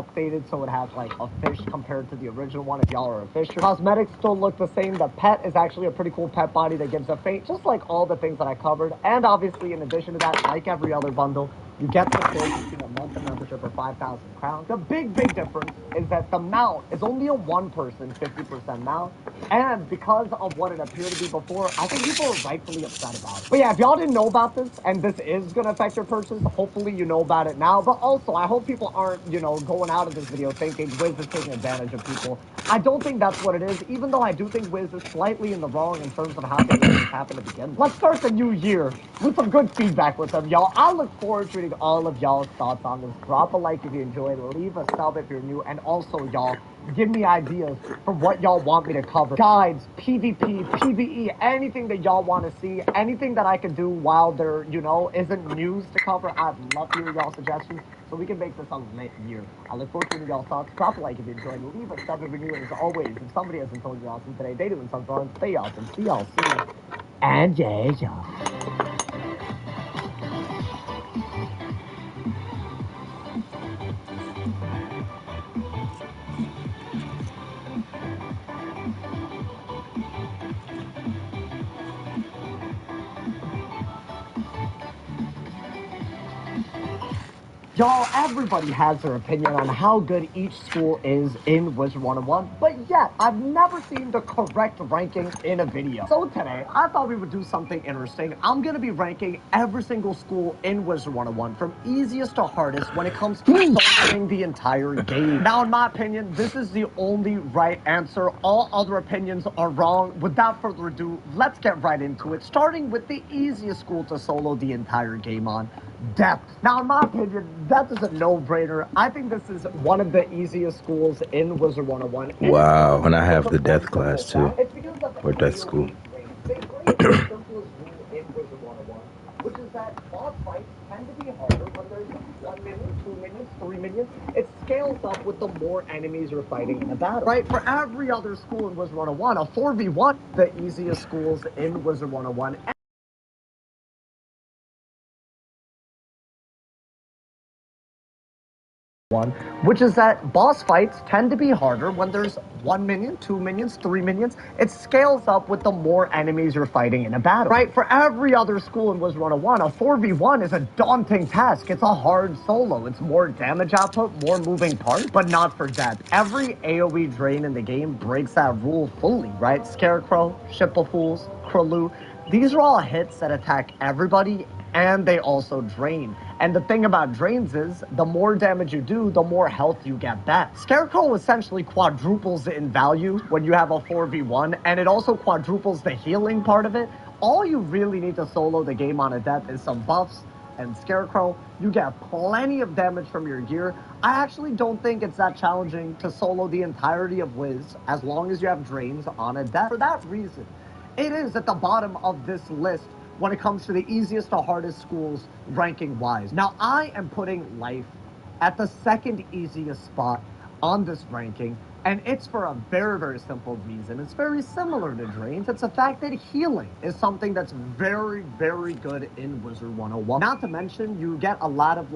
updated, so it has like a fish compared to the original one if y'all are a fisher. Cosmetics still look the same. The pet is actually a pretty cool pet body that gives a feint, just like all the things that I covered. And obviously, in addition to that, like every other bundle, you get the choice between a month of membership or 5,000 crowns. The big difference is that the mount is only a one-person 50% mount. And because of what it appeared to be before, I think people are rightfully upset about it. But yeah, if y'all didn't know about this, and this is going to affect your purchase, hopefully you know about it now. But also, I hope people aren't, going out of this video thinking Wiz is taking advantage of people. I don't think that's what it is, even though I do think Wiz is slightly in the wrong in terms of how things happened to begin. Let's start the new year with some good feedback with them, y'all. I look forward to reading all of y'all's thoughts on this. Drop a like if you enjoyed, leave a sub if you're new, and also, y'all, give me ideas for what y'all want me to cover. Guides, PvP, PvE, anything that y'all want to see, anything that I can do while there, isn't news to cover. I'd love to hear y'all suggestions so we can make this a lit year. I look forward to hearing y'all's thoughts. Drop a like if you enjoyed, leave a sub if you're new, and as always, if somebody hasn't told you awesome today, they doing something wrong. Stay awesome. See y'all soon. And yeah, y'all. Y'all, everybody has their opinion on how good each school is in Wizard 101, but yet I've never seen the correct ranking in a video. So today, I thought we would do something interesting. I'm going to be ranking every single school in Wizard 101 from easiest to hardest when it comes to soloing the entire game. Now, in my opinion, this is the only right answer. All other opinions are wrong. Without further ado, let's get right into it, starting with the easiest school to solo the entire game on. Depth. Now, in my opinion, Depth is a no-brainer. I think this is one of the easiest schools in Wizard 101. Wow, and I have the Death class too, or Death school. Which is that boss fights tend to be harder when there's 1 minion, 2 minions, 3 minions. It scales up with the more enemies you're fighting in a battle. Right? For every other school in Wizard 101, a 4v1, the easiest schools in Wizard 101. Which is that boss fights tend to be harder when there's 1 minion, 2 minions, 3 minions. It scales up with the more enemies you're fighting in a battle. Right? For every other school in Wizard 101, a 4v1 is a daunting task. It's a hard solo. It's more damage output, more moving parts, but not for Depth. Every AoE drain in the game breaks that rule fully, right? Scarecrow, Ship of Fools, Kraloo. These are all hits that attack everybody, and they also drain. And the thing about drains is, the more damage you do, the more health you get back. Scarecrow essentially quadruples in value when you have a 4v1, and it also quadruples the healing part of it. All you really need to solo the game on a Depth is some buffs, and Scarecrow, you get plenty of damage from your gear. I actually don't think it's that challenging to solo the entirety of Wiz, as long as you have drains on a Depth. For that reason, it is at the bottom of this list when it comes to the easiest to hardest schools ranking wise. Now, I am putting Life at the second easiest spot on this ranking, and it's for a very simple reason. It's very similar to Drains. It's the fact that healing is something that's very good in Wizard 101. Not to mention, you get a lot of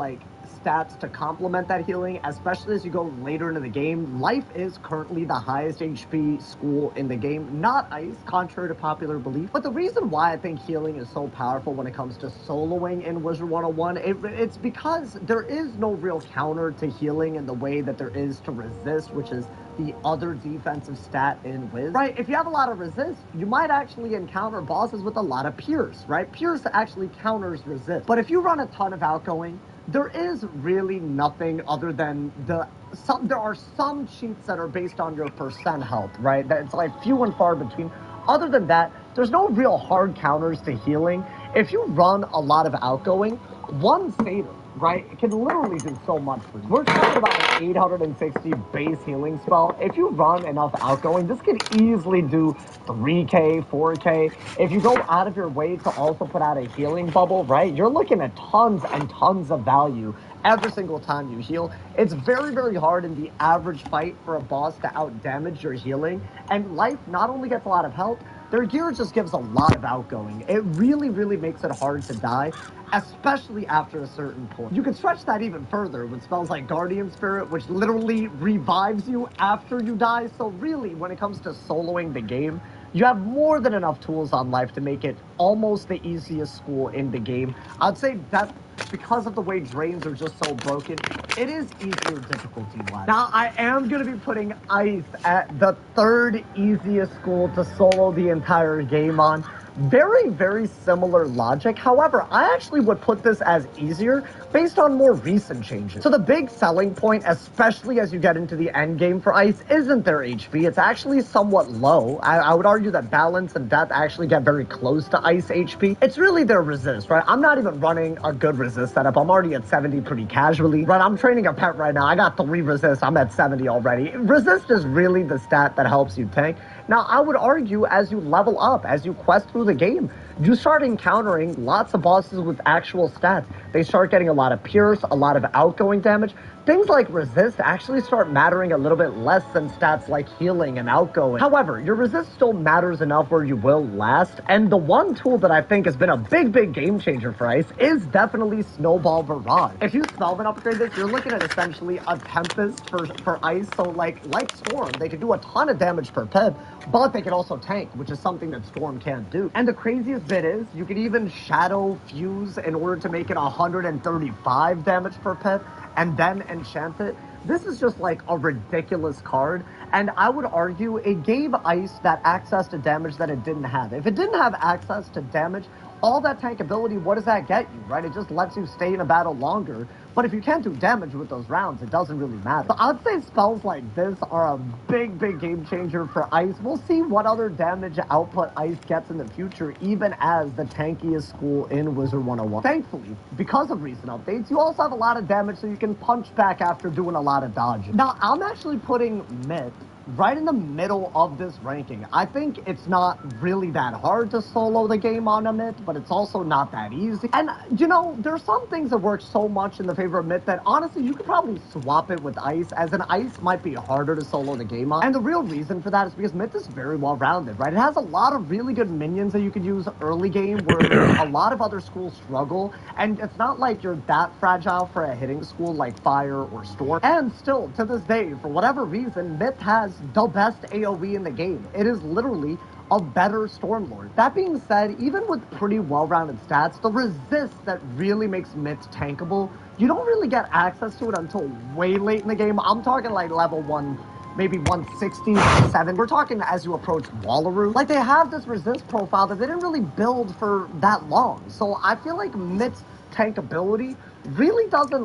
stats to complement that healing, especially as you go later into the game. Life is currently the highest HP school in the game, not Ice, contrary to popular belief. But the reason why I think healing is so powerful when it comes to soloing in Wizard 101, it's because there is no real counter to healing in the way that there is to resist, which is the other defensive stat in Wiz. Right, if you have a lot of resist, you might actually encounter bosses with a lot of Pierce, right? Pierce actually counters resist. But if you run a ton of outgoing, there is really nothing other than there are some cheats that are based on your percent health, right? That's few and far between. Other than that, there's no real hard counters to healing. If you run a lot of outgoing, one Satyr, right, it can literally do so much for you. We're talking about an 860 base healing spell. If you run enough outgoing, this can easily do 3k, 4k. If you go out of your way to also put out a healing bubble, right, you're looking at tons and tons of value every single time you heal. It's very hard in the average fight for a boss to out damage your healing, and Life not only gets a lot of health, Their gear just gives a lot of outgoing. It really, really makes it hard to die, especially after a certain point. You can stretch that even further with spells like Guardian Spirit, which literally revives you after you die. So really, when it comes to soloing the game, you have more than enough tools on life to make it almost the easiest school in the game. I'd say that because of the way drains are just so broken, it is easier difficulty-wise. Now, I am going to be putting Ice at the third easiest school to solo the entire game on. Very, very similar logic. However, I actually would put this as easier based on more recent changes. So the big selling point, especially as you get into the end game for Ice, isn't their HP. It's actually somewhat low. I would argue that Balance and Death actually get very close to Ice HP. It's really their resist, right? I'm not even running a good resist setup. I'm already at 70 pretty casually. Right, I'm training a pet right now. I got 3 resist. I'm at 70 already. Resist is really the stat that helps you tank. Now, I would argue as you level up, as you quest through the game, you start encountering lots of bosses with actual stats. They start getting a lot of pierce, a lot of outgoing damage. Things like resist actually start mattering a little bit less than stats like healing and outgoing. However, your resist still matters enough where you will last. And the one tool that I think has been a big, big game changer for Ice is definitely Snowball Barrage. If you Spellman upgrade this, you're looking at essentially a Tempest for Ice. So like Storm, they can do a ton of damage per pip, but they can also tank, which is something that Storm can't do. And the craziest bit is you can even Shadow Fuse in order to make it 135 damage per pip and then enchant it. This is just like a ridiculous card, and I would argue it gave Ice that access to damage that it didn't have. If it didn't have access to damage, all that tank ability, what does that get you, right? It just lets you stay in a battle longer. But if you can't do damage with those rounds, it doesn't really matter. So I'd say spells like this are a big, big game changer for Ice. We'll see what other damage output Ice gets in the future, even as the tankiest school in Wizard 101. Thankfully, because of recent updates, you also have a lot of damage so you can punch back after doing a lot of dodging. Now, I'm actually putting Myth right in the middle of this ranking. I think it's not really that hard to solo the game on a Myth, but it's also not that easy. And, you know, there's some things that work so much in the favor of Myth that, honestly, you could probably swap it with Ice, as an Ice might be harder to solo the game on. And the real reason for that is because Myth is very well-rounded, right? It has a lot of really good minions that you could use early game where a lot of other schools struggle, and it's not like you're that fragile for a hitting school like Fire or Storm. And still, to this day, for whatever reason, Myth has the best AoE in the game. It is literally a better Stormlord. That being said, even with pretty well-rounded stats, the resist that really makes Myth tankable, you don't really get access to it until way late in the game. I'm talking like level 1, maybe 167. We're talking as you approach Wallaroo. Like, they have this resist profile that they didn't really build for that long. So I feel like Myth's tankability really doesn't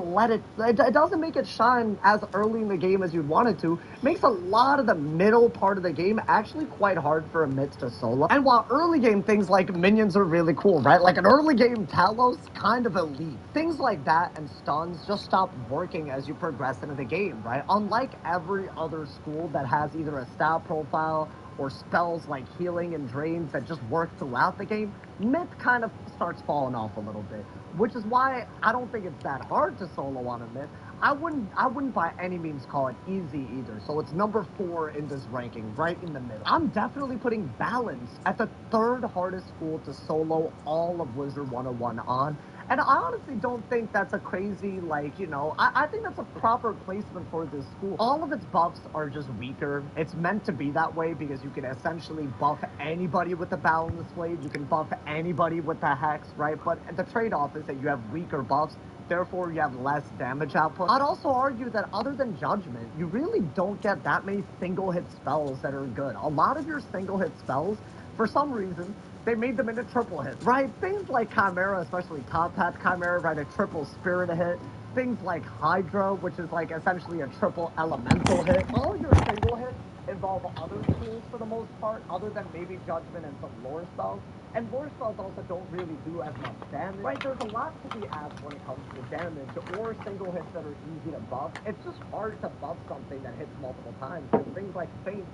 it doesn't make it shine as early in the game as you'd want it to. Makes a lot of the middle part of the game actually quite hard for a Myth to solo. And while early game things like minions are really cool, right? Like an early game Talos, kind of elite. Things like that and stuns just stop working as you progress into the game, right? Unlike every other school that has either a stat profile or spells like healing and drains that just work throughout the game, Myth kind of starts falling off a little bit, which is why I don't think it's that hard to solo on a Myth. I wouldn't by any means call it easy either. So it's number 4 in this ranking, right in the middle. I'm definitely putting Balance at the 3rd hardest school to solo all of Wizard 101 on. And I honestly don't think that's a crazy, like, you know, I think that's a proper placement for this school. All of its buffs are just weaker. It's meant to be that way because you can essentially buff anybody with the Balance Blade. You can buff anybody with the Hex, right? But the trade-off is that you have weaker buffs, therefore you have less damage output. I'd also argue that other than Judgment, you really don't get that many single-hit spells that are good. A lot of your single-hit spells, for some reason, they made them into triple hits, right? Things like Chimera, especially Top Hat Chimera, right? A triple Spirit hit. Things like Hydra, which is like essentially a triple Elemental hit. All your single hits involve other tools for the most part, other than maybe Judgment and some lore spells. And lore spells also don't really do as much damage, right? There's a lot to be asked when it comes to damage or single hits that are easy to buff. It's just hard to buff something that hits multiple times. And things like Faint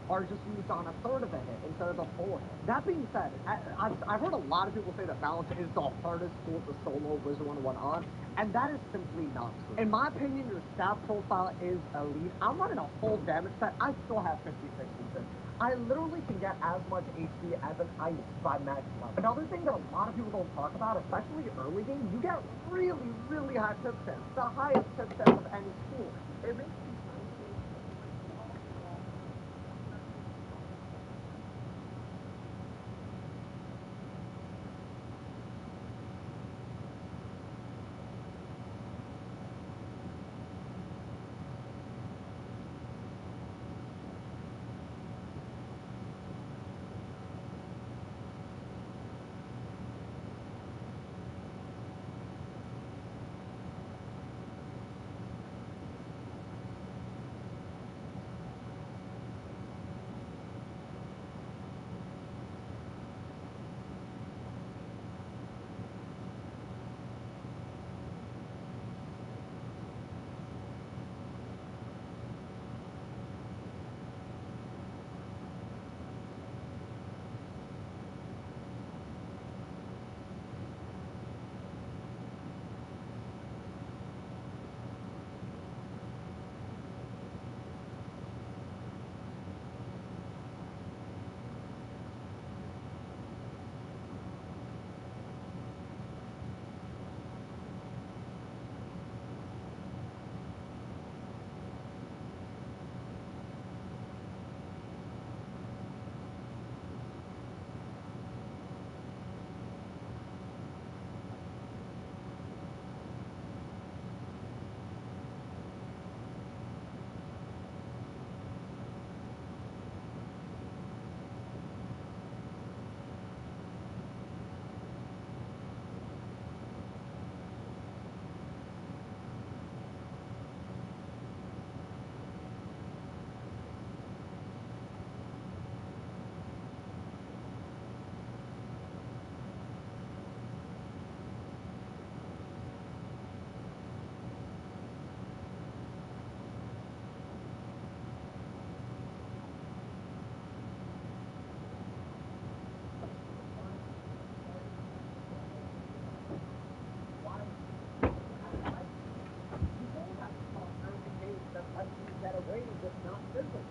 are just used on a third of a hit instead of the full hit. That being said, I've heard a lot of people say that Balance is the hardest school to solo Wizard 101 on, and that is simply not true. In my opinion, your stat profile is elite. I'm running a full damage set. I still have 56 in this. I literally can get as much HP as an ice by max level. Another thing that a lot of people don't talk about, especially early game, you get really, really high tip stats. The highest tip stats of any school. It makes these nice games all along.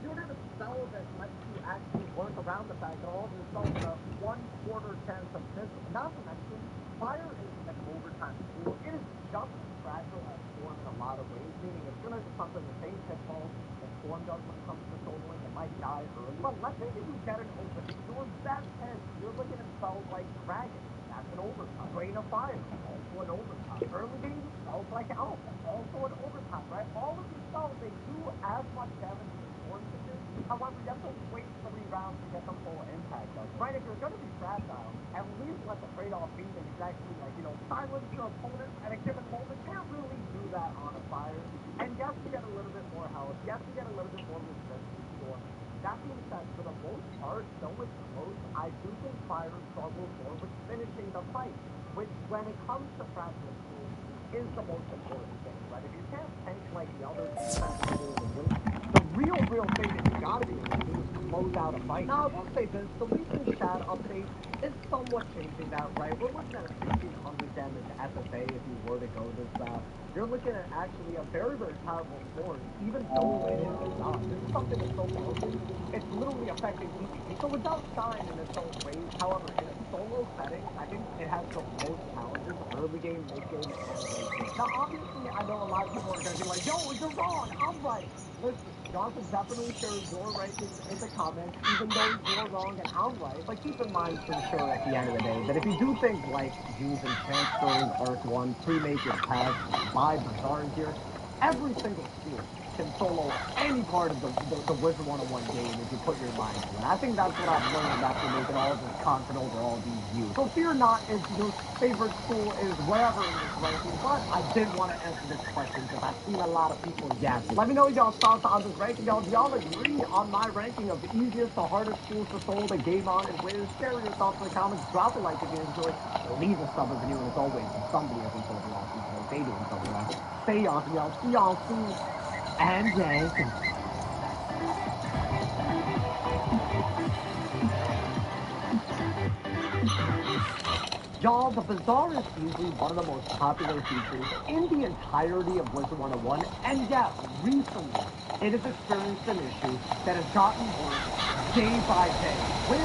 You're going to spell that lets you actually work around the fact that all of your spells have 1/4 chance of missing. Not to mention, fire is an overtime tool. It is just as fragile as storm in a lot of ways, meaning it's going to suffer the same pitfalls that storm does when it comes to soloing. It might die early. But let's say that you get an open. Your best hit, you're looking at spells like Dragon. That's an overtime. Rain of Fire, also an overtime. Early game spells like Elf, also an overtime, right? All of these spells, they do as much damage as Storm can do. However, you have to wait 3 rounds to get the full impact of it. Right, if you're going to be fragile, at least let the trade-off be that you can actually, like, silence your opponent at a given moment. Can't really do that on a fire. And yes, you get a little bit more health. Yes, you get a little bit more resistance for. That being said, for the most part, though it's close, I do think fire struggles more with finishing the fight, which, when it comes to fragile schools, is the most important thing, right? If you can't tank like the other defensive schools and win, the real thing that you gotta be able to do is close out a fight. Now, I will say this, the recent stat update is somewhat changing that, right? We're looking at a 1600 damage SSA if you were to go this route. You're looking at actually a very, very powerful score, even though it is designed. This is something that's so broken, it's literally affecting PvP. So it does shine in its own ways. However, in a solo setting, I think it has the most challenges, early game, mid game, and late game. Now, obviously, I know a lot of people are going to be like, yo, you're wrong, I'm right. Listen, y'all can definitely share your rankings in the comments, even though you're wrong and I'm right. But keep in mind for sure at the end of the day that if you do things like using transferring Arc 1, pre-make your paths, buy Bazaar here, every single school can solo any part of the Wizard 101 game if you put your mind to it. I think that's what I've learned after making all this content over all these views. So fear not if your favorite school is wherever in this ranking, but I did want to answer this question because I've seen a lot of people guessing. Let me know y'all's thoughts on this ranking, y'all. Do y'all agree on my ranking of the easiest to hardest schools to solo the game on and Wiz? Share your thoughts in the comments. Drop a like if you enjoyed. Leave a sub if you're new, and as always, if somebody isn't totally awesome today, they doing something wrong. Stay awesome, y'all. See y'all soon. And Jenkins. Y'all, the Bazaar is easily one of the most popular features in the entirety of Blizzard 101, and yet, recently, it has experienced an issue that has gotten worse day by day. Wiz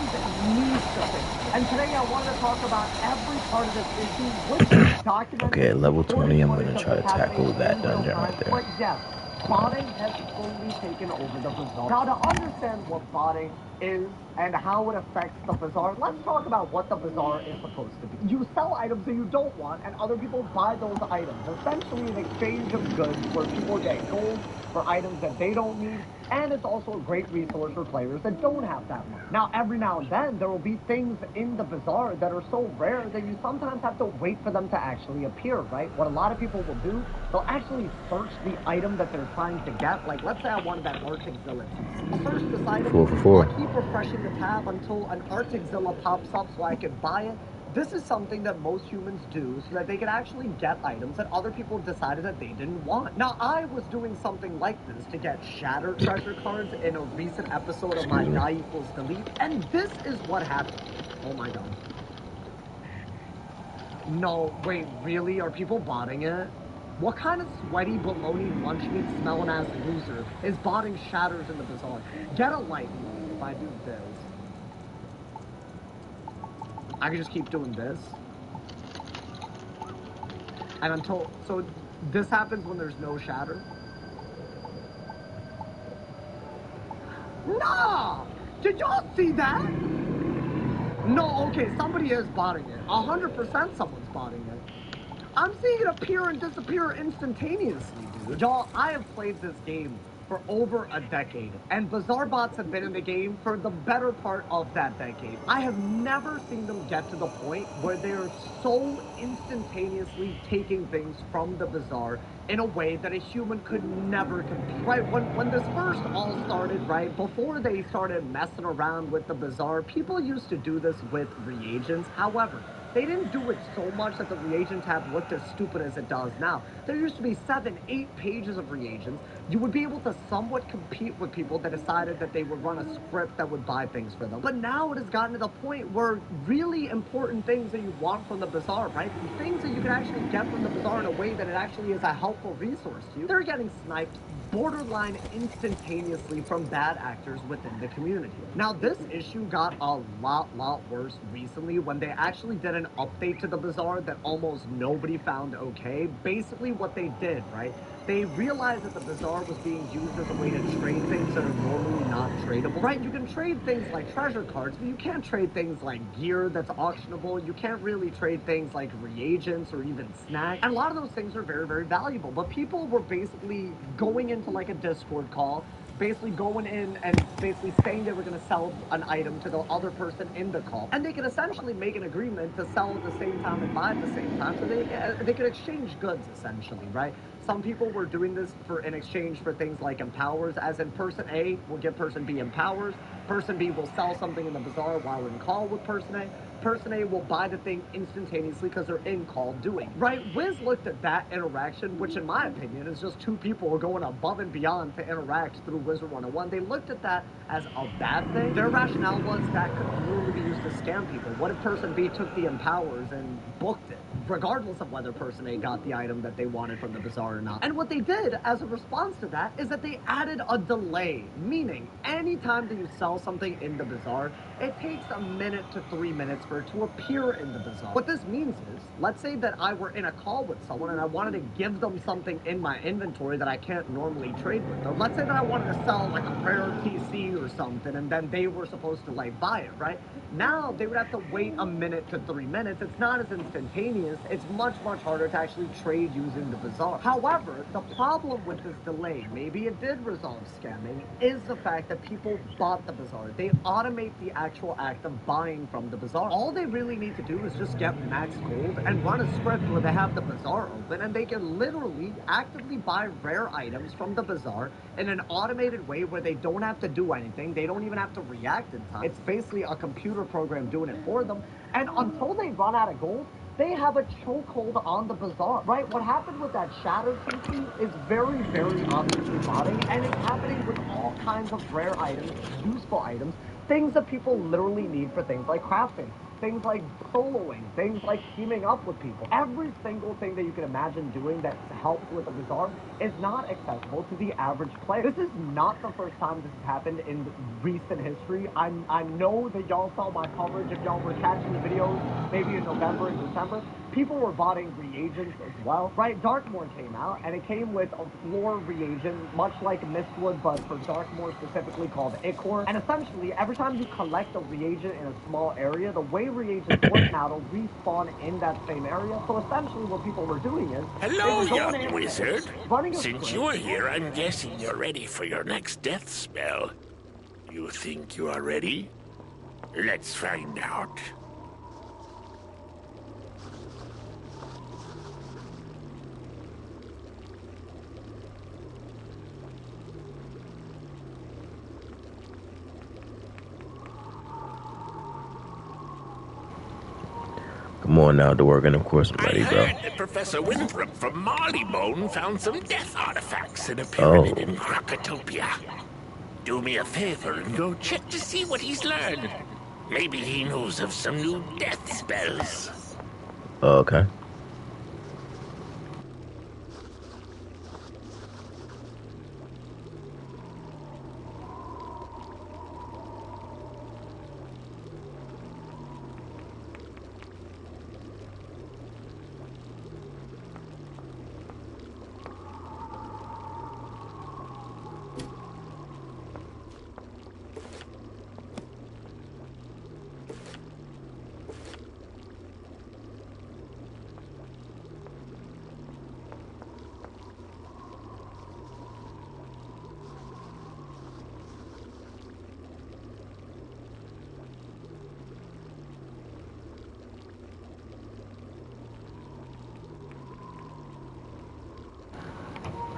needs to fix it. And today I wanted to talk about every part of this issue, which is documented. Okay, at level 20, I'm going to try to tackle that dungeon right there. But yes, botting has fully taken over the Bazaar. Now, to understand what botting is and how it affects the Bazaar, let's talk about what the Bazaar is supposed to be. You sell items that you don't want, and other people buy those items, essentially an exchange of goods where people get gold for items that they don't need, and it's also a great resource for players that don't have that much. Now, every now and then, there will be things in the Bazaar that are so rare that you sometimes have to wait for them to actually appear, right? What a lot of people will do, they'll actually search the item that they're trying to get. Like, let's say I wanted that Arcticzilla TC. Search this item. 4 for 4. I'll keep refreshing the tab until an Arcticzilla pops up so I can buy it. This is something that most humans do so that they can actually get items that other people decided that they didn't want. Now, I was doing something like this to get Shatter treasure cards in a recent episode of my Die Equals Delete, and this is what happened. Oh my god. No, wait, really? Are people botting it? What kind of sweaty baloney lunch meat smelling ass loser is botting Shatters in the Bazaar? Get a life if I do this. I can just keep doing this. And until, so this happens when there's no Shatter. No! Did y'all see that? No, okay, somebody is botting it. 100% someone's botting it. I'm seeing it appear and disappear instantaneously, dude. Y'all, I have played this game for over a decade, and Bazaar bots have been in the game for the better part of that decade. I have never seen them get to the point where they're so instantaneously taking things from the Bazaar in a way that a human could never compete. Right, when this first all started, right, before they started messing around with the Bazaar, people used to do this with reagents. However, they didn't do it so much that the reagent tab looked as stupid as it does now. There used to be 7, 8 pages of reagents. You would be able to somewhat compete with people that decided that they would run a script that would buy things for them. But now it has gotten to the point where really important things that you want from the Bazaar, right? Things that you can actually get from the Bazaar in a way that it actually is a helpful resource to you, they're getting sniped borderline instantaneously from bad actors within the community. Now, this issue got a lot worse recently when they actually did an update to the Bazaar that almost nobody found okay. Basically, what they did, right? They realized that the Bazaar was being used as a way to trade things that are normally not tradable. Right, you can trade things like treasure cards, but you can't trade things like gear that's auctionable. You can't really trade things like reagents or even snacks. And a lot of those things are very valuable. But people were basically going into like a Discord call, basically going in and basically saying they were going to sell an item to the other person in the call. And they could essentially make an agreement to sell at the same time and buy at the same time. So they could exchange goods, essentially, right? Some people were doing this in exchange for things like empowers, as in person A will give person B empowers, person B will sell something in the Bazaar while in call with person A. Person A will buy the thing instantaneously because they're in call doing. Right, Wiz looked at that interaction, which in my opinion is just two people going above and beyond to interact through Wizard 101. They looked at that as a bad thing. Their rationale was that could literally be used to scam people. What if person B took the empowers and booked it, regardless of whether person A got the item that they wanted from the Bazaar or not? And what they did as a response to that is that they added a delay, meaning anytime that you sell something in the Bazaar, it takes a minute to 3 minutes for it to appear in the Bazaar. What this means is, let's say that I were in a call with someone and I wanted to give them something in my inventory that I can't normally trade with them. Let's say that I wanted to sell like a rare TC or something, and then they were supposed to like buy it, right? Now they would have to wait a minute to 3 minutes. It's not as instantaneous. It's much harder to actually trade using the Bazaar. However, the problem with this delay, maybe it did resolve scamming, is the fact that people bought the Bazaar. They automate the actual act of buying from the Bazaar. All they really need to do is just get max gold and run a script where they have the Bazaar open, and they can literally actively buy rare items from the Bazaar in an automated way where they don't have to do anything. They don't even have to react in time. It's basically a computer program doing it for them. And until they run out of gold, they have a chokehold on the Bazaar, right? What happened with that Shatter TC is very obviously botting, and it's happening with all kinds of rare items, useful items, things that people literally need for things like crafting. things like soloing, things like teaming up with people. Every single thing that you can imagine doing that helps with the Bazaar is not accessible to the average player. This is not the first time this has happened in recent history. I know that y'all saw my coverage. If y'all were catching the videos, maybe in November and December, people were botting reagents as well, right? Darkmoor came out, and it came with a floor reagent, much like Mistwood, but for Darkmoor specifically called Ichor. And essentially, every time you collect a reagent in a small area, the way reagents work now, it'll respawn in that same area. So essentially, what people were doing is they Hello, were going young in, wizard. running a Since script. you're here, I'm guessing you're ready for your next death spell. You think you are ready? Let's find out. Come on now, Dorgan. Of course I'm I ready, bro. heard that Professor Winthrop from Marleybone found some death artifacts in a pyramid Oh, in Krakatopia. Do me a favor and go check to see what he's learned. Maybe he knows of some new death spells. okay.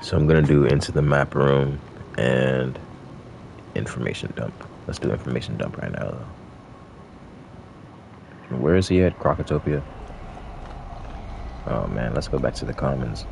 So I'm gonna do into the map room and information dump. Let's do information dump right now, though. Where is he at? Krakatopia. Oh man, let's go back to the commons.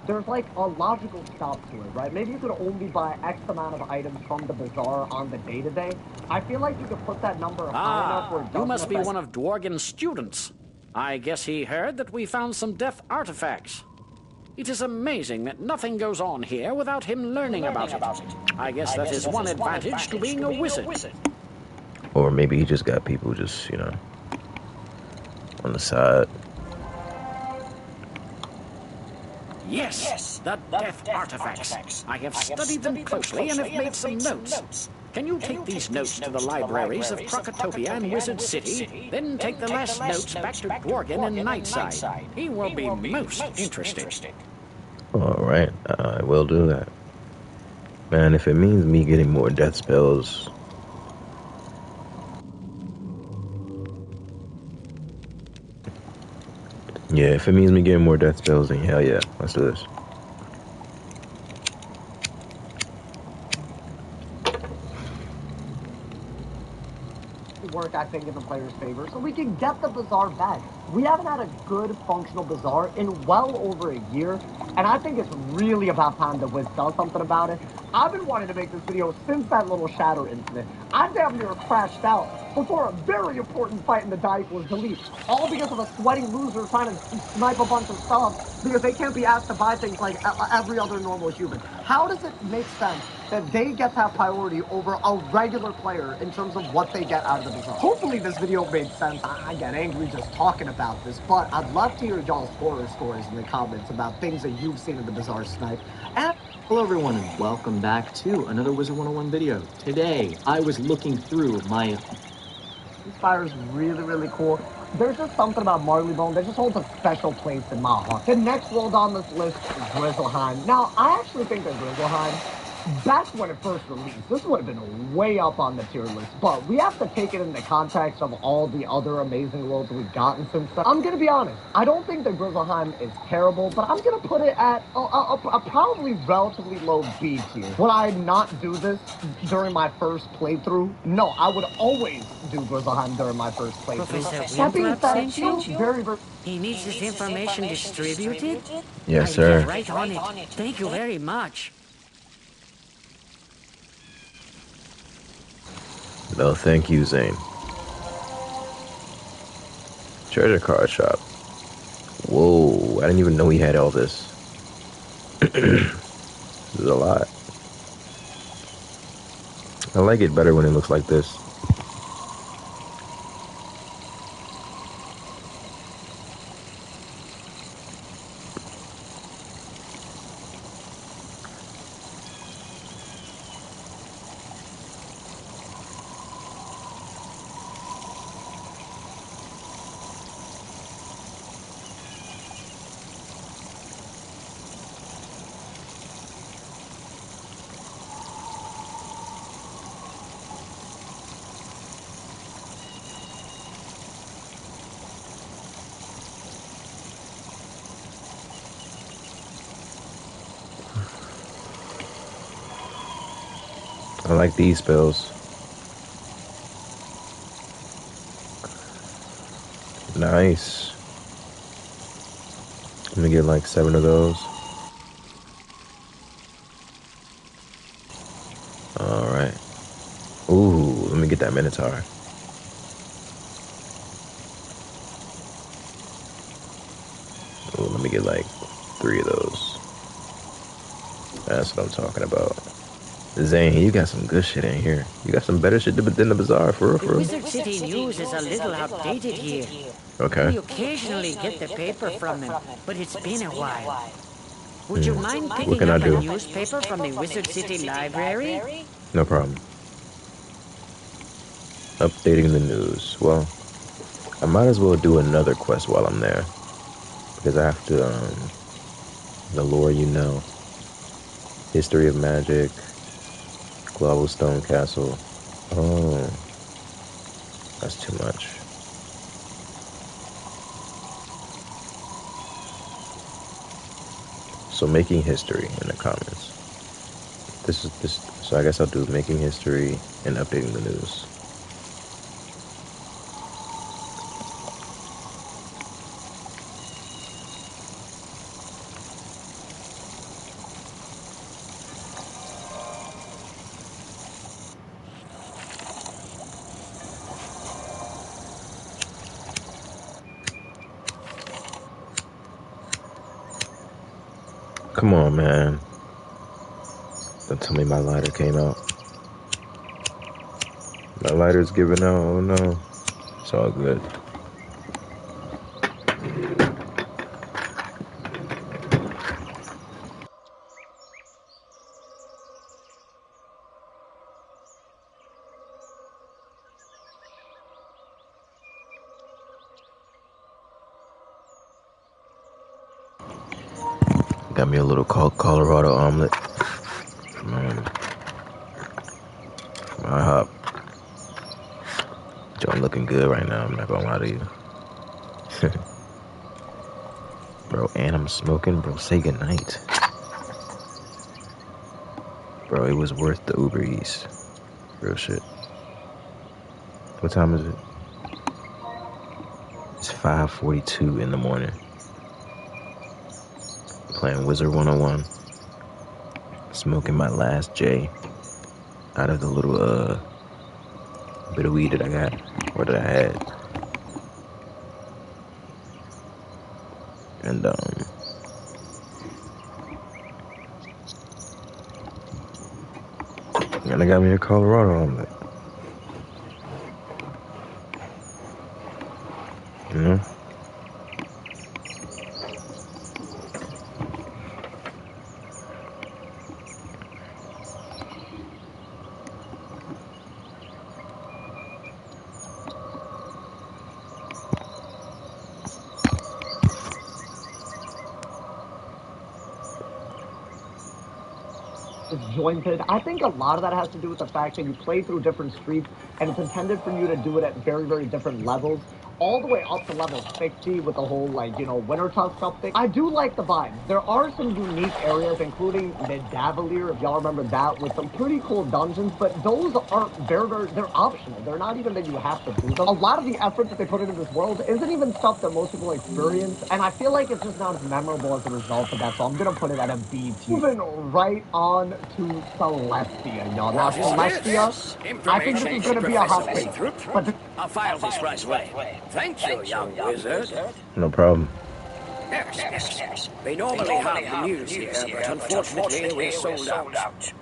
there's like a logical stop to it, right? Maybe you could only buy X amount of items from the bazaar on the day-to-day. I feel like you could put that number high enough where it You doesn't must be affect... one of Dworgen's students. I guess he heard that we found some death artifacts. It is amazing that nothing goes on here without him learning about it. I guess that is one advantage to being a wizard. Or maybe he just got people just, you know, on the side. Yes, the death artifacts. I have studied them closely and have made some notes. Can you take these notes to the libraries of Krokotopia and Wizard City, then take the last notes back to Dworgen in Nightside? He will be most interested. Alright, I will do that. Man, if it means me getting more death spells... Yeah, if it means me getting more death spells, then hell yeah, let's do this. Work, I think, in the player's favor, so we can get the bazaar back. We haven't had a good functional bazaar in well over a year, and I think it's really about time that Wiz does something about it. I've been wanting to make this video since that little shadow incident. I damn near crashed out before a very important fight in the dike was deleted, all because of a sweating loser trying to snipe a bunch of stuff because they can't be asked to buy things like every other normal human. How does it make sense that they get to have priority over a regular player in terms of what they get out of the bazaar? Hopefully this video made sense. I get angry just talking about this, but I'd love to hear y'all's horror stories in the comments about things that you've seen in the bazaar snipe. And hello everyone and welcome back to another Wizard 101 video. Today, I was looking through my... This fire is really, really cool. There's just something about Marleybone that just holds a special place in my heart. The next world on this list is Grizzleheim. Now, I actually think that Grizzleheim, back when it first released, this would have been way up on the tier list, but we have to take it in the context of all the other amazing worlds we've gotten since then. I'm gonna be honest, I don't think that Grizzleheim is terrible, but I'm gonna put it at a probably relatively low B tier. Would I not do this during my first playthrough? No, I would always do Grizzleheim during my first playthrough. Professor That being Winthrop said, sent you? very, very... He needs this information distributed? Yes, I'll sir. get right on it. Thank you very much. No, thank you, Zane. Treasure card shop. Whoa, I didn't even know he had all this. This is a lot. I like it better when it looks like this. I like these spells. Nice. Let me get like 7 of those. Alright. Ooh, let me get that Minotaur. Ooh, let me get like 3 of those. That's what I'm talking about. Zane, you got some good shit in here. You got some better shit than the bazaar, for real, for The real. Wizard City News is a little outdated here. Okay. We occasionally get the paper from them, but it's been a while. Would you mind What picking can I up do? a newspaper from the Wizard City Library? No problem. Updating the news. Well, I might as well do another quest while I'm there. Because I have to, the lore you know. History of magic. Glovestone Castle. Oh. That's too much. So making history in the comments. So I guess I'll do making history and updating the news. Come on, man. Don't tell me my lighter came out. My lighter's giving out. Oh no. It's all good. Got me a little Colorado omelet from IHOP. John looking good right now, I'm not gonna lie to you. Bro, and I'm smoking, bro, say goodnight. Bro, it was worth the Uber Eats. Real shit. What time is it? It's 5:42 in the morning. Playing Wizard 101. Smoking my last J out of the little bit of weed that I got, or that I had. And I got me a Colorado omelet. You know? Disjointed. I think a lot of that has to do with the fact that you play through different streets and it's intended for you to do it at very, very different levels, all the way up to level 60 with the whole, like, you know, Wintertuck stuff thing. I do like the vibes. There are some unique areas, including Medavalier, if y'all remember that, with some pretty cool dungeons, but those aren't they're optional. They're not even that you have to do them. A lot of the effort that they put into this world isn't even stuff that most people experience, and I feel like it's just not as memorable as a result of that, so I'm gonna put it at a B tier. Moving right on to Celestia, y'all. Now, Celestia, I think this is gonna be a hot take, but I'll file this right away. Thank you, young wizard. No problem. Yes. We normally have the news here, but unfortunately we're sold out.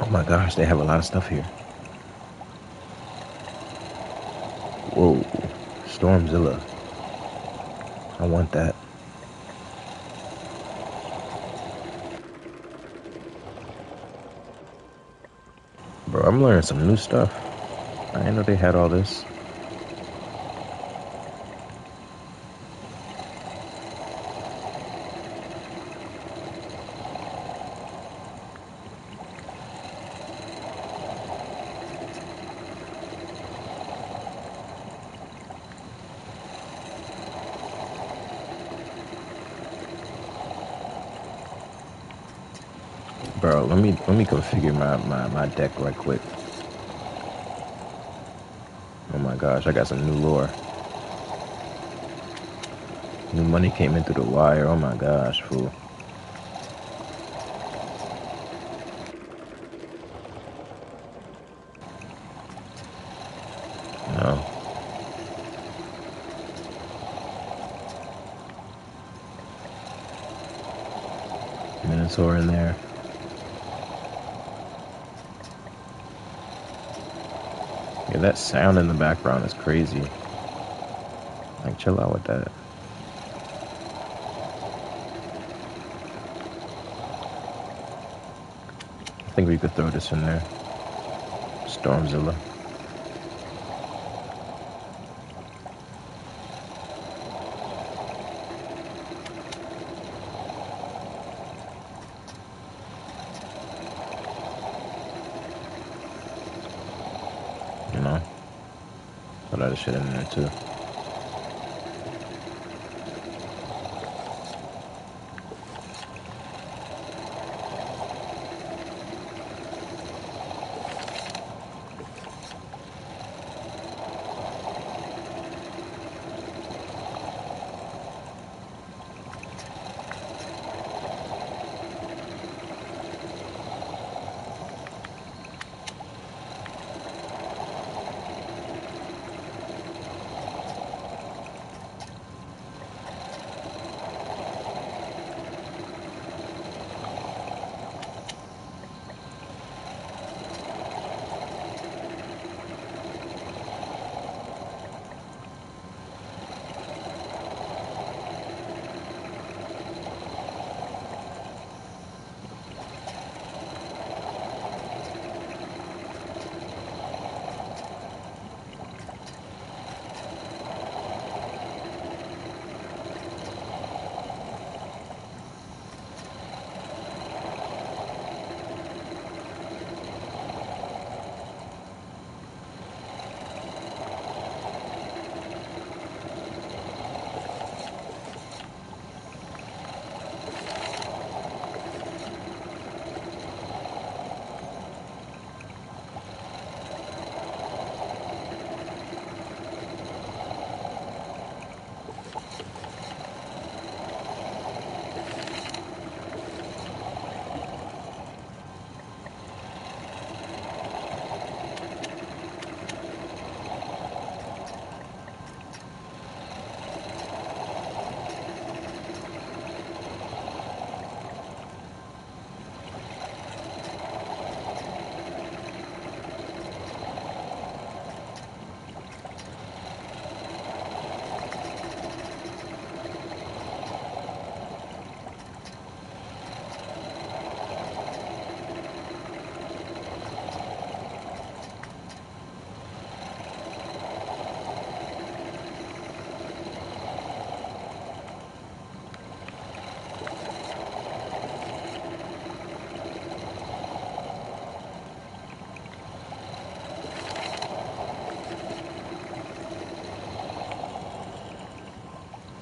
Oh my gosh, they have a lot of stuff here. Whoa. Stormzilla. I want that. Bro, I'm learning some new stuff. I didn't know they had all this. Bro, let me configure my deck right quick. Oh my gosh, I got some new lore. New money came in through the wire. Oh my gosh, fool. No. Minotaur in there. Yeah, that sound in the background is crazy. Like, chill out with that. I think we could throw this in there. Stormzilla. You know? Put other shit in there too.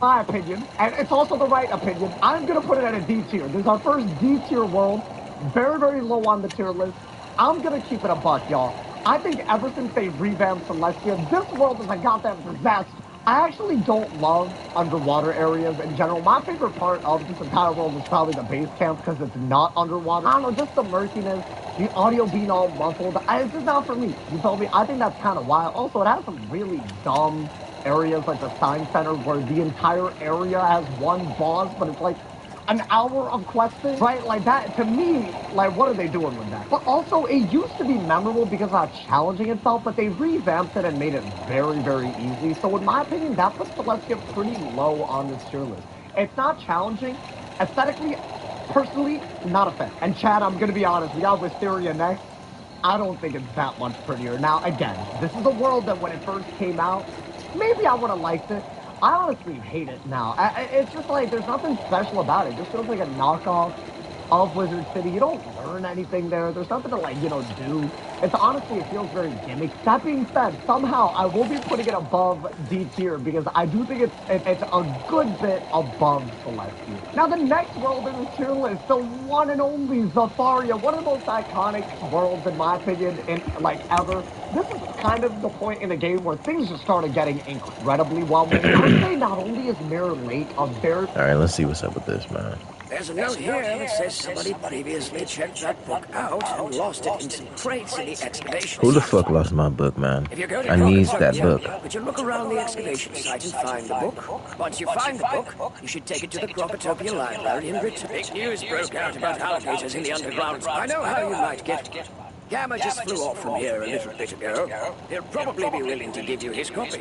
my opinion, and it's also the right opinion, I'm going to put it at a D tier. This is our first D tier world. Very, very low on the tier list. I'm going to keep it a buck, y'all. I think ever since they revamped Celestia, this world is a goddamn disaster. I actually don't love underwater areas in general. My favorite part of this entire world is probably the base camp because it's not underwater. I don't know, just the murkiness, the audio being all muffled. It's just not for me. You feel me? I think that's kind of wild. Also, it has some really dumb areas like the Science Center where the entire area has one boss, but it's like an hour of questing, right? Like that, to me, like, what are they doing with that? But also, it used to be memorable because of how challenging it felt, but they revamped it and made it very, very easy. So in my opinion, that puts Celestia pretty low on this tier list. It's not challenging. Aesthetically, personally, not a fan. And Chad, I'm going to be honest, we got Wisteria next. I don't think it's that much prettier. Now, again, this is a world that when it first came out, maybe I would have liked it. I honestly hate it now. It's just like there's nothing special about it. It just feels like a knockoff of Wizard City. You don't learn anything there. There's nothing to, like, do. It's honestly, it feels very gimmick. That being said, somehow I will be putting it above D tier because I do think it's a good bit above Celestia. Now, the next world in this tier list, the one and only Zafaria, one of the most iconic worlds, in my opinion, in like ever. This is kind of the point in the game where things just started getting incredibly well made. I'd say not only is Mirror Lake a very... All right, let's see what's up with this, man. There's a note here that says somebody previously checked that book out and lost it in some crates in the excavation Who the site. fuck lost my book, man? If you go to I need that book. But you look around the excavation site and find the book. Once you find the book, you should take it to the Crocotopia Library in Britain. Big news broke out about alligators in the underground. I know how you might get. Gamma just flew off from here a little bit ago. He'll probably be willing to give you his copy.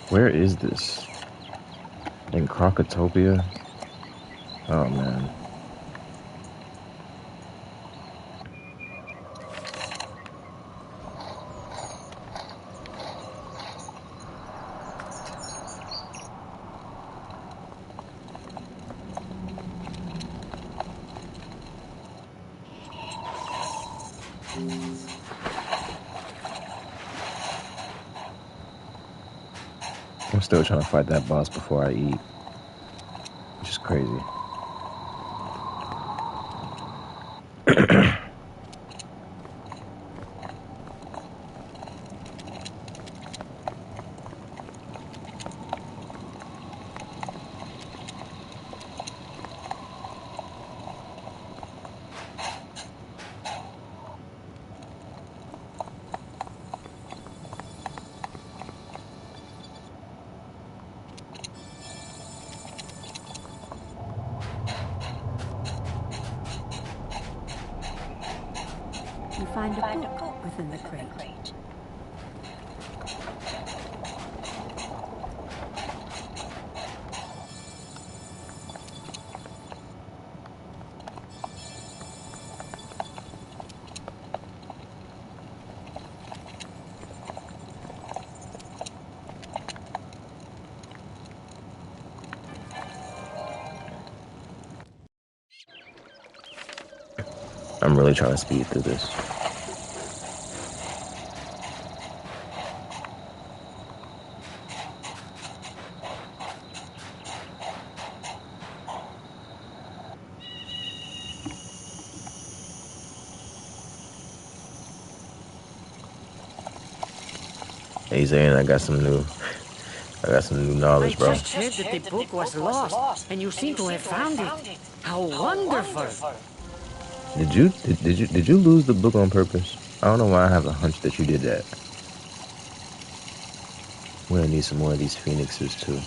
Where is this? In Crocotopia? Oh, man. I'm still trying to fight that boss before I eat, which is crazy. You find a book within the crate. I'm really trying to speed through this. Hey Zane, I got some new knowledge, bro. I just heard that the book was lost, and you seem to have found it. How wonderful! Did you lose the book on purpose? I don't know why I have a hunch that you did that. We're gonna need some more of these phoenixes too.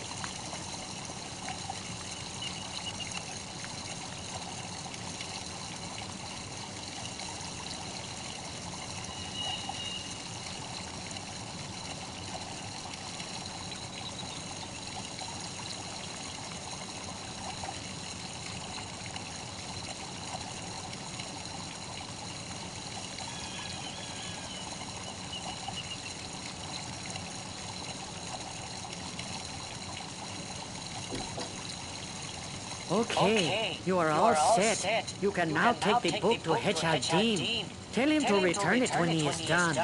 Okay, you are all set. You can now take the book to Hedgehog Dean. Tell him to return it when he is done.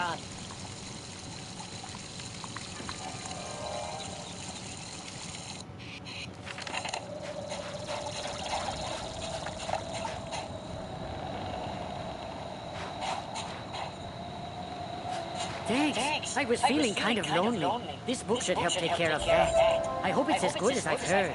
Thanks. I was feeling kind of lonely. This book should help take care of that. I hope it's as good as I've heard.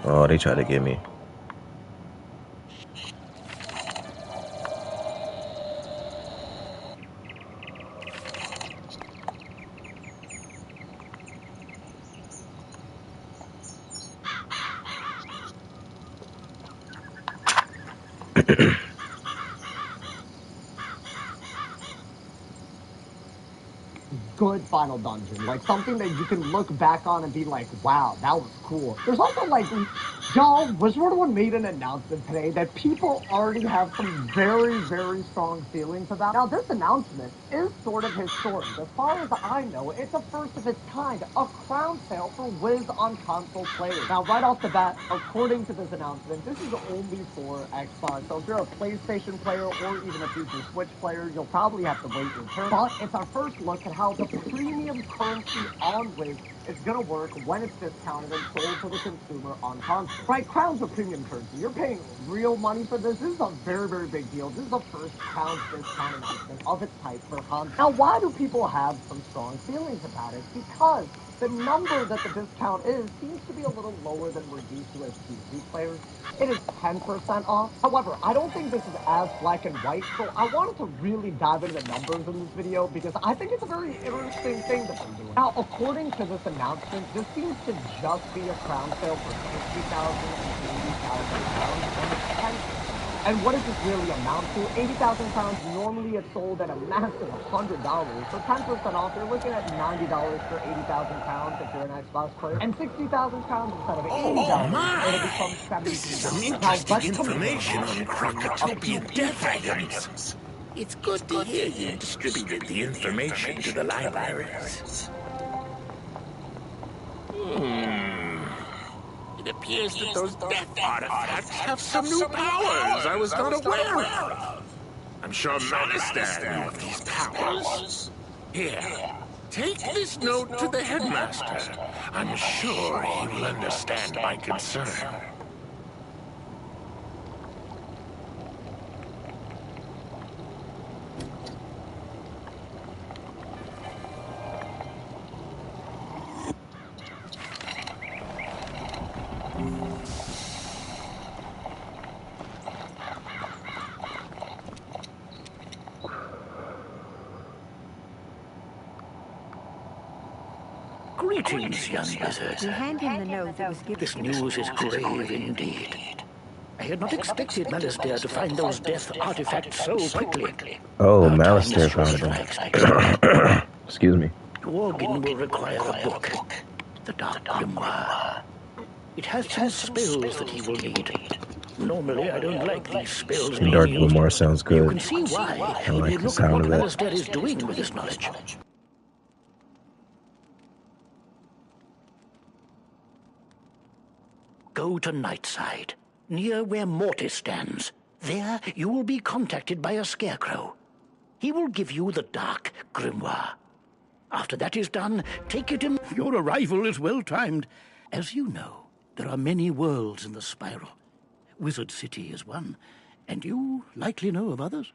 Oh, they tried to get me. Good final dungeon, like something that you can look back on and be like, wow, that was cool. There's also like, y'all, Wizard One made an announcement today that people already have some very, very strong feelings about. Now, this announcement is sort of historic. As far as I know, it's a first of its kind, a crown sale for Wiz on console players. Now, right off the bat, according to this announcement, this is only for Xbox. So if you're a PlayStation player or even a future Switch player, you'll probably have to wait your turn. But it's our first look at how the premium currency on Wiz is going to work when it's discounted and sold to the consumer on console. Right, Crown's a premium currency. You're paying real money for this. This is a very, very big deal. This is the first Crown's discount announcement of its type for console. Now, why do people have some strong feelings about it? Because the number that the discount is seems to be a little lower than we're used to as PC players. It is 10% off. However, I don't think this is as black and white, so I wanted to really dive into the numbers in this video because I think it's a very interesting thing that they're doing. Now, according to this announcement, this seems to just be a crown sale for 60,000 and 80,000 pounds, and it's 10%. And what does this really amount to? 80,000 pounds, normally it's sold at a massive $100. For 10% off, you're looking at $90 for 80,000 pounds if you're an Xbox player. And 60,000 pounds instead of 80,000, it'll become 70. This is some interesting information on Krokatopian death items. It's good to hear you distributed the information to the libraries. It appears that those death artifacts have some new powers I was not aware of. I'm sure Manistan knew of these powers. Here, take this note to the headmaster. I'm sure he will understand my concern. Greetings, young wizard. You hand him the note that was given. This news is grave indeed. I had not expected Malistaire to find those death artifacts so quickly. Oh, Malistaire found them. Excuse me. Dworgin will require a book, the Dark Grimoire. It has some spells that he will need. Normally, I don't like these spells being Dark used. Grimoire sounds good. You can see why. I like the Look at sound what of that. Malistaire is doing with his knowledge. Go to Nightside, near where Mortis stands. There, you will be contacted by a scarecrow. He will give you the Dark Grimoire. After that is done, take it in. Your arrival is well timed. As you know, there are many worlds in the spiral. Wizard City is one, and you likely know of others.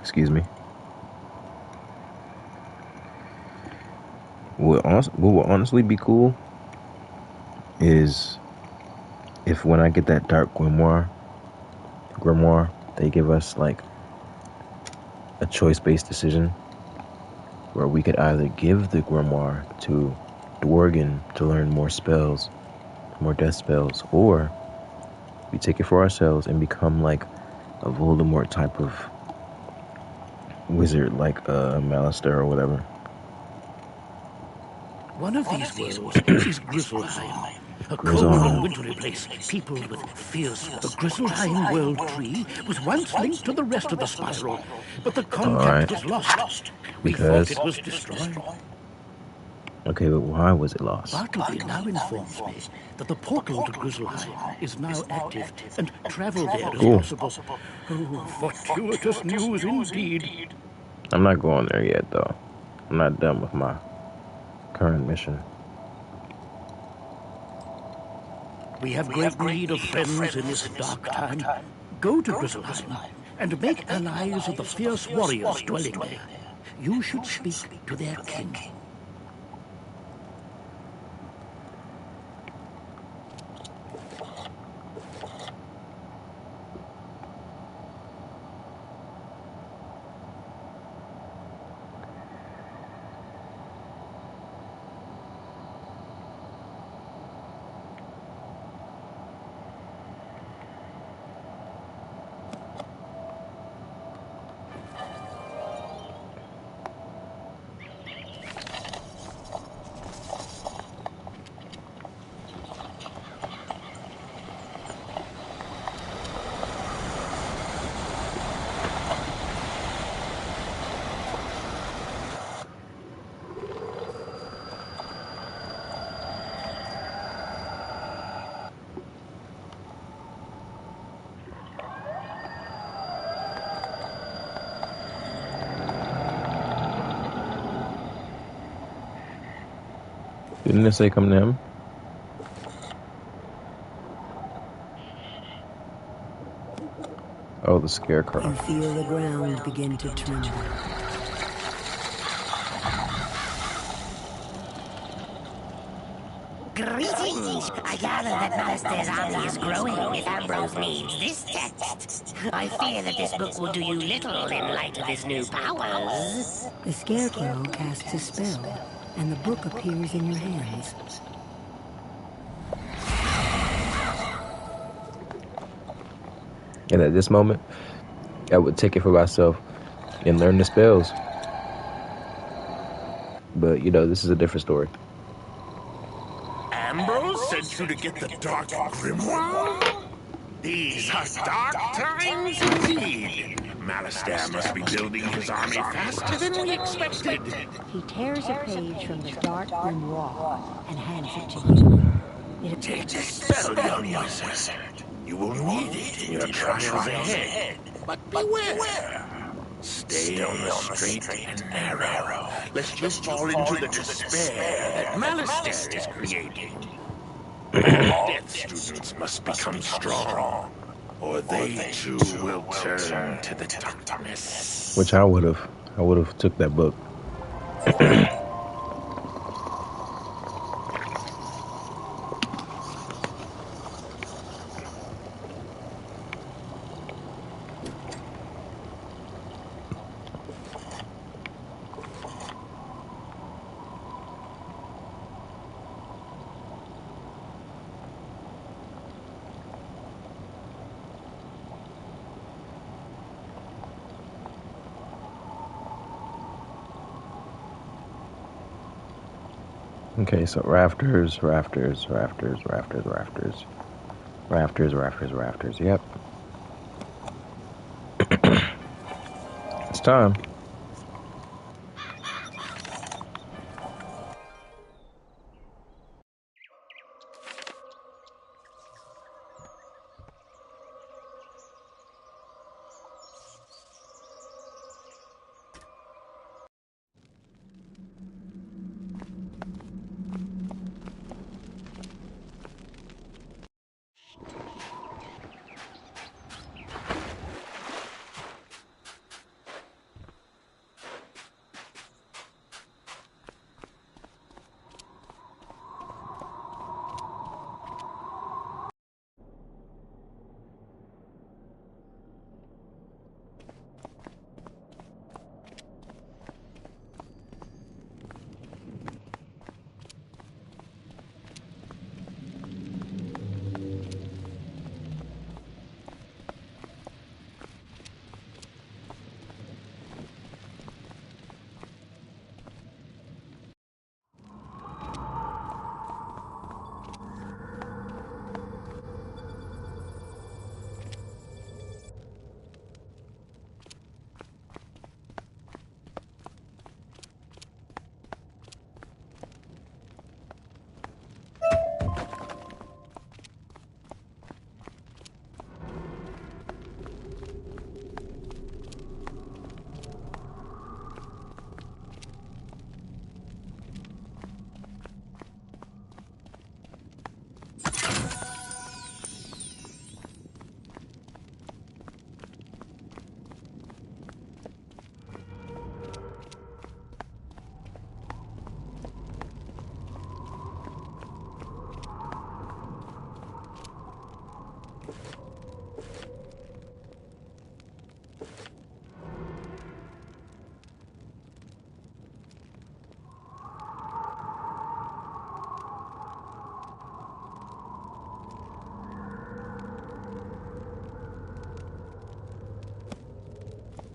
Excuse me. What will honestly be cool is if when I get that Dark Grimoire, they give us like a choice-based decision where we could either give the Grimoire to Dworgen to learn more spells, more death spells, or we take it for ourselves and become like a Voldemort type of wizard, like Malistaire or whatever. One of these worlds is Griselheim, a cold and wintry place peopled with fierce. The Griselheim world tree was once linked to the rest of the spiral, but the contact was lost. We thought it was destroyed. Okay, but why was it lost? Bartleby now informs me that the portal to Griselheim is now active and travel there is possible. Oh, fortuitous news indeed. I'm not going there yet, though. I'm not done with my current mission. We have great need of friends in this dark time. Go to Griselheim and make allies of the fierce warriors dwelling there. You should speak to their king. Didn't it say come to him? Oh, the scarecrow. You feel the ground begin to tremble. Greetings! I gather that Malastaire's army is growing if Ambrose needs this text. I fear that this book will do you little in light of his new powers. The scarecrow casts a spell, and the book appears in your hands. And at this moment, I would take it for myself and learn the spells. But, you know, this is a different story. Ambrose sent you to get the Dark Grimoire? These are dark times indeed. Malastair must be building his army faster than we expected. He tears a page from the Dark Grimoire and hands it to you. Take this spell, young wizard. You will need it in your trials ahead. But beware. Stay on the straight and narrow, lest you fall into the despair that Malastair is creating. All Death students must become strong, or they too will turn to the darkness. Which I would have took that book. Okay, so rafters, rafters, rafters, rafters, rafters. Rafters, rafters, rafters, yep. It's time.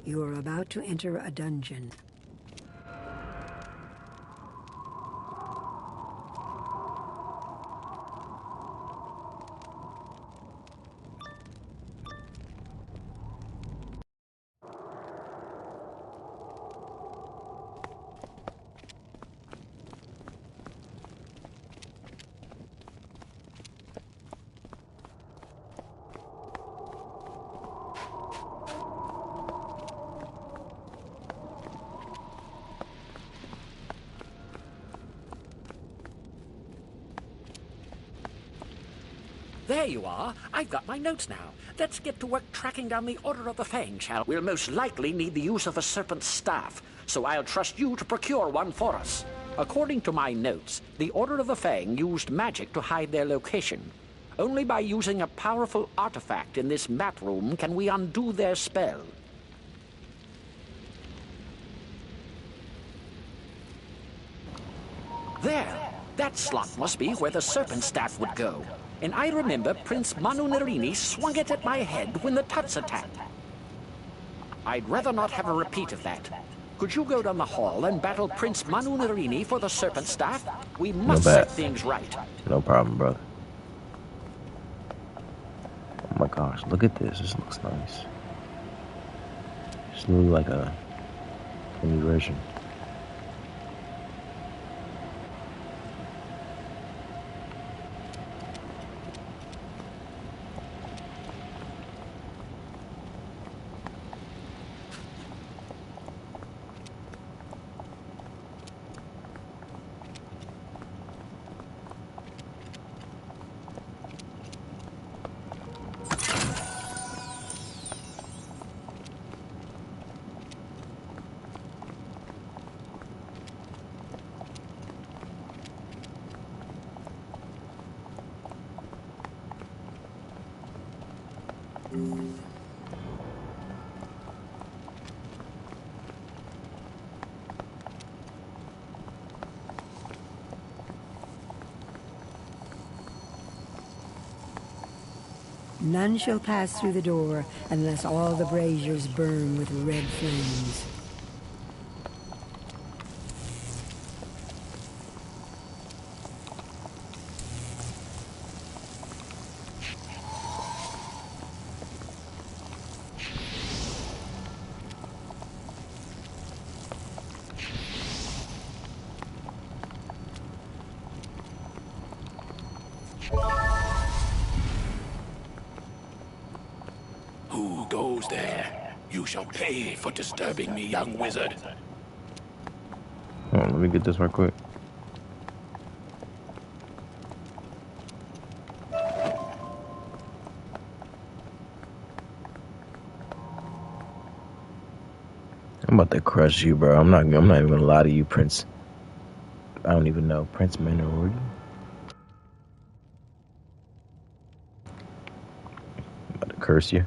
You are about to enter a dungeon. There you are. I've got my notes now. Let's get to work tracking down the Order of the Fang, shall we? We'll most likely need the use of a serpent's staff, so I'll trust you to procure one for us. According to my notes, the Order of the Fang used magic to hide their location. Only by using a powerful artifact in this map room can we undo their spell. There! That slot must be where the serpent staff would go. And I remember Prince Manu Narini swung it at my head when the Tuts attacked. I'd rather not have a repeat of that. Could you go down the hall and battle Prince Manu Narini for the serpent staff? We must set things right. No problem, brother. Oh my gosh, look at this. This looks nice. It's really like a mini version. None shall pass through the door unless all the braziers burn with red flames. Who goes there? You shall pay for disturbing me, young wizard. Hold on, let me get this right quick. I'm about to crush you, bro. I'm not even gonna lie to you, Prince. I don't even know. Prince Minority? I'm about to curse you.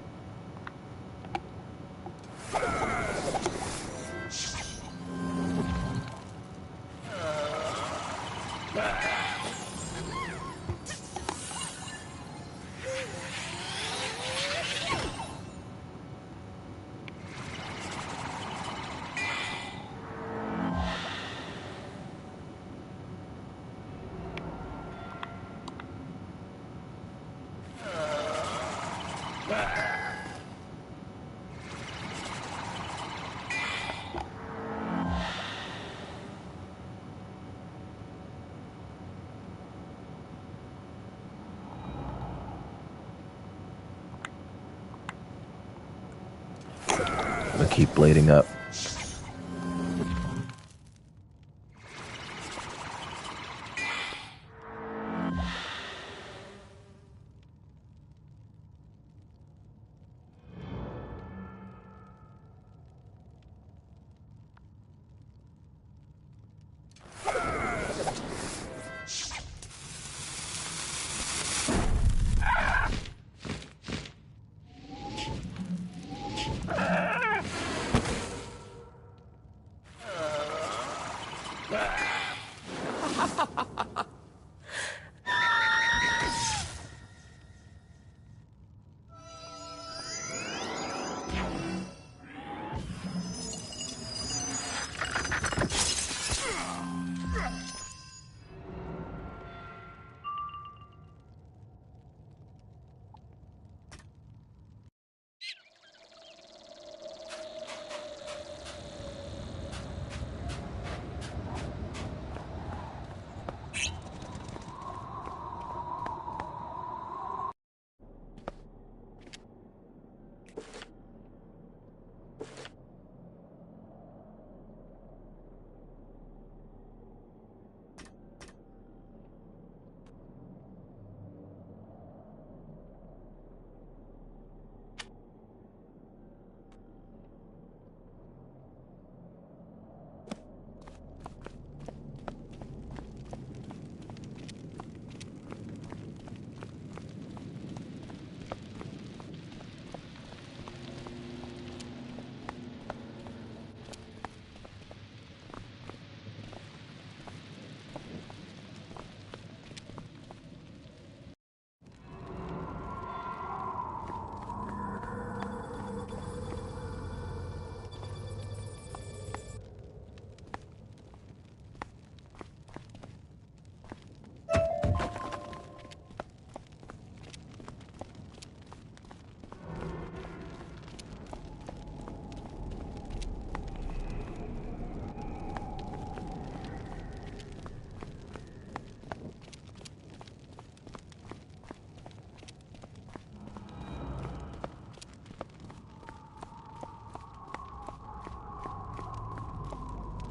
I'll keep blading up.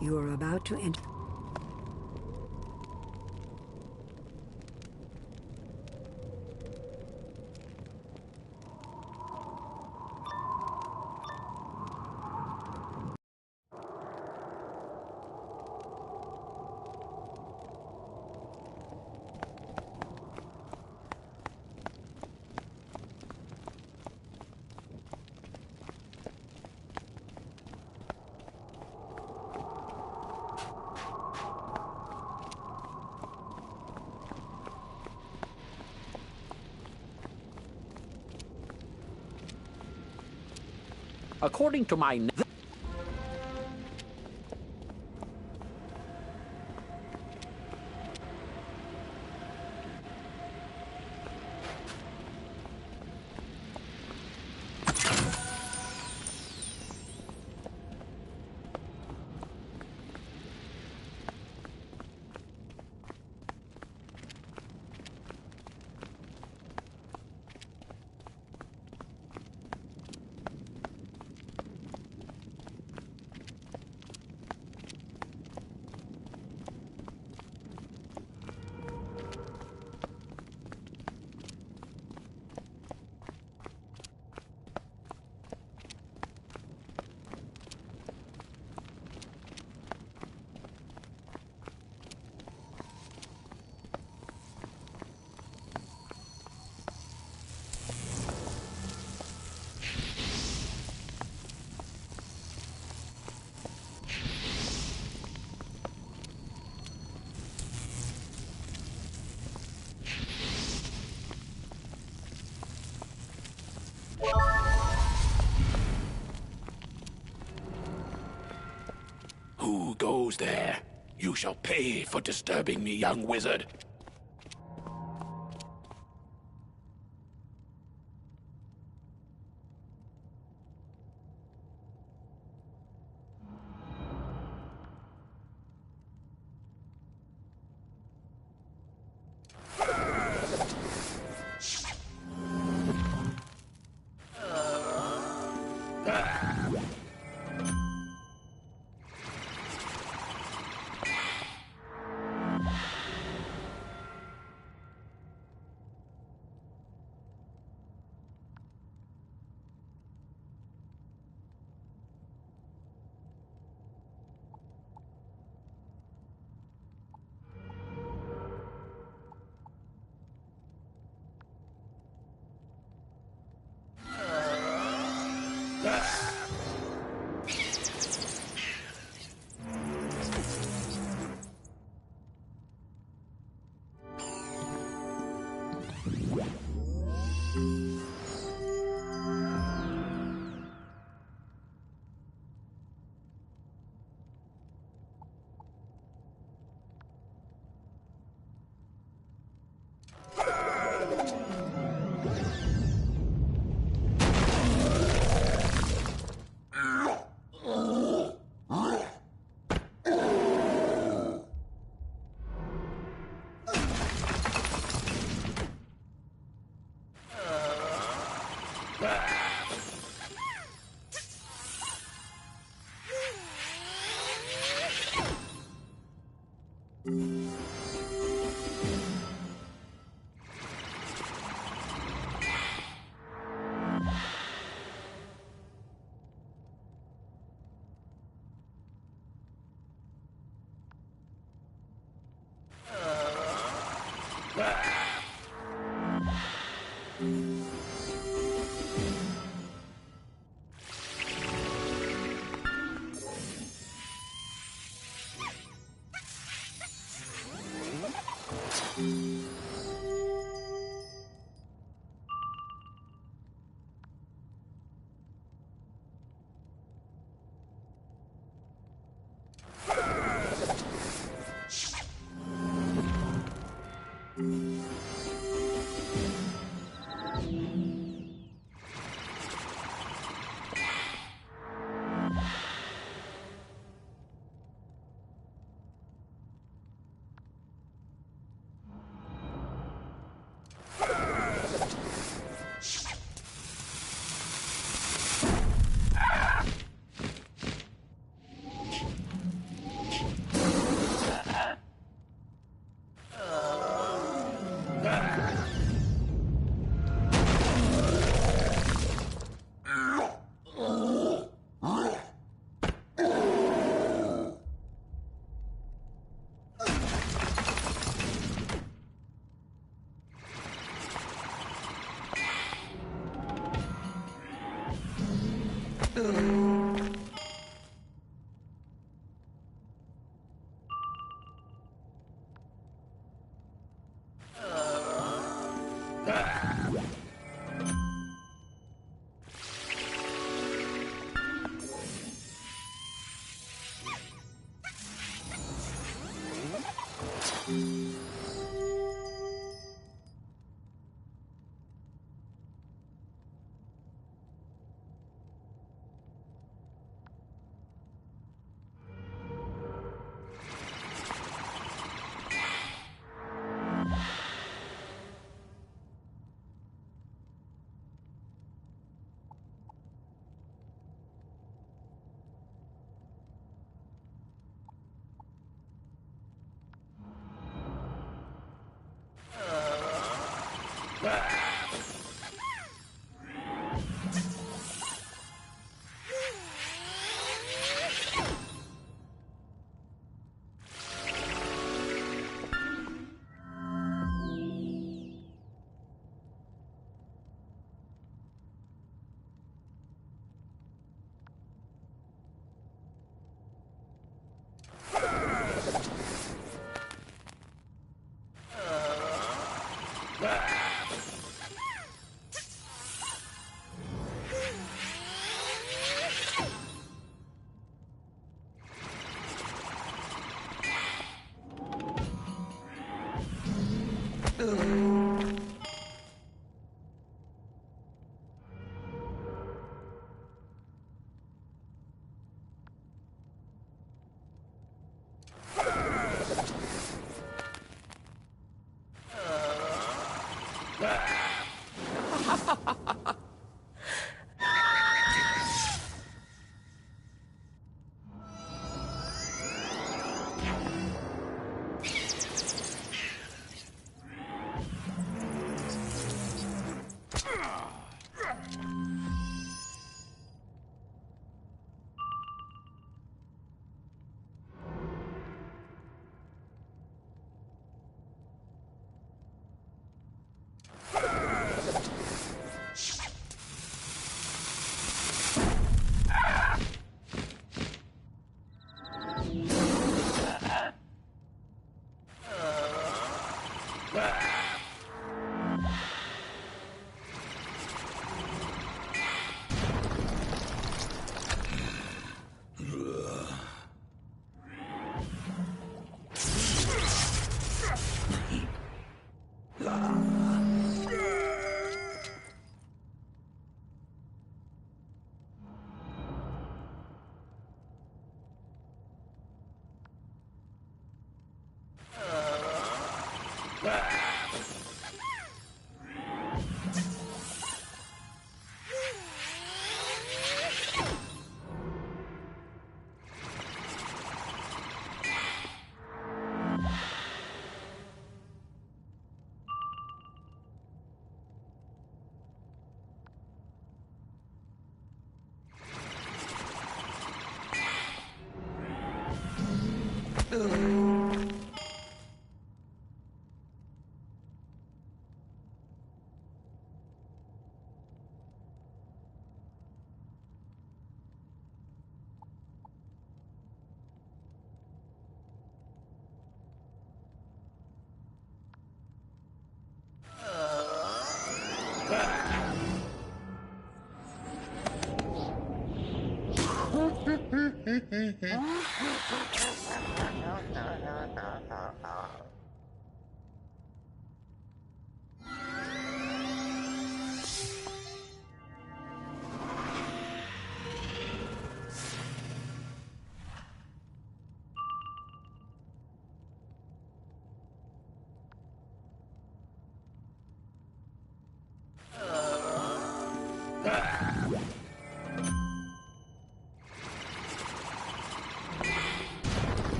You are about to enter. According to my... goes there. You shall pay for disturbing me, young wizard.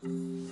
Mm-hmm.